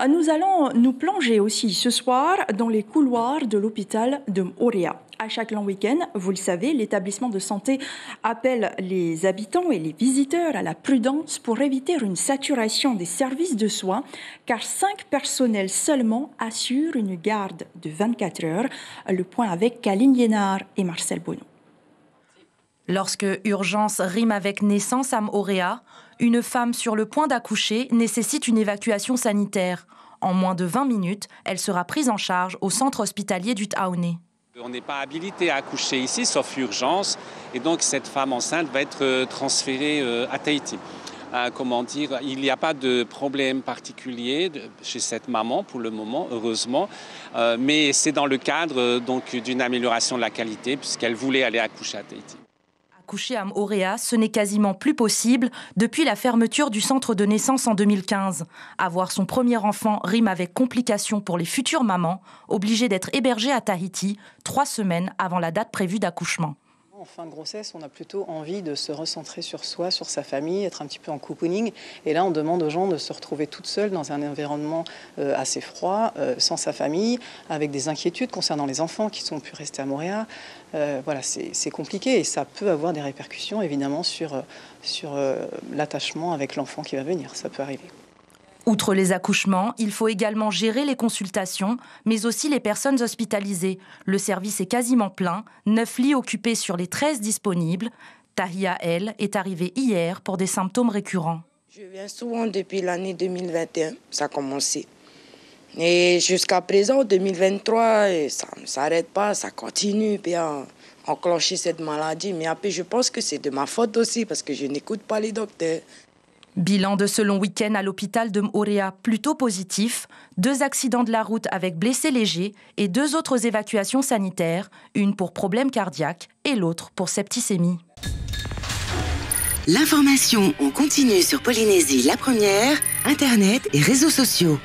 Nous allons nous plonger aussi ce soir dans les couloirs de l'hôpital de Moorea. À chaque long week-end, vous le savez, l'établissement de santé appelle les habitants et les visiteurs à la prudence pour éviter une saturation des services de soins, car 5 personnels seulement assurent une garde de 24 heures. Le point avec Kaline Liénard et Marcel Bonneau. Lorsque urgence rime avec naissance à Moorea, une femme sur le point d'accoucher nécessite une évacuation sanitaire. En moins de 20 minutes, elle sera prise en charge au centre hospitalier du Taoné. On n'est pas habilité à accoucher ici, sauf urgence, et donc cette femme enceinte va être transférée à Tahiti. Il n'y a pas de problème particulier chez cette maman pour le moment, heureusement, mais c'est dans le cadre d'une amélioration de la qualité, puisqu'elle voulait aller accoucher à Tahiti. Accoucher à Moorea, ce n'est quasiment plus possible depuis la fermeture du centre de naissance en 2015. Avoir son premier enfant rime avec complications pour les futures mamans, obligées d'être hébergées à Tahiti 3 semaines avant la date prévue d'accouchement. En fin de grossesse, on a plutôt envie de se recentrer sur soi, sur sa famille, être un petit peu en cocooning. Et là, on demande aux gens de se retrouver toutes seules dans un environnement assez froid, sans sa famille, avec des inquiétudes concernant les enfants qui sont pu rester à Moorea. Voilà, c'est compliqué et ça peut avoir des répercussions évidemment sur l'attachement avec l'enfant qui va venir. Ça peut arriver. Outre les accouchements, il faut également gérer les consultations, mais aussi les personnes hospitalisées. Le service est quasiment plein, 9 lits occupés sur les 13 disponibles. Tahia, elle, est arrivée hier pour des symptômes récurrents. Je viens souvent depuis l'année 2021, ça a commencé. Et jusqu'à présent, 2023, ça ne s'arrête pas, ça continue à enclencher cette maladie. Mais après, je pense que c'est de ma faute aussi, parce que je n'écoute pas les docteurs. Bilan de ce long week-end à l'hôpital de Moorea plutôt positif. 2 accidents de la route avec blessés légers et 2 autres évacuations sanitaires, une pour problème cardiaque et l'autre pour septicémie. L'information en continu sur Polynésie la première, Internet et réseaux sociaux.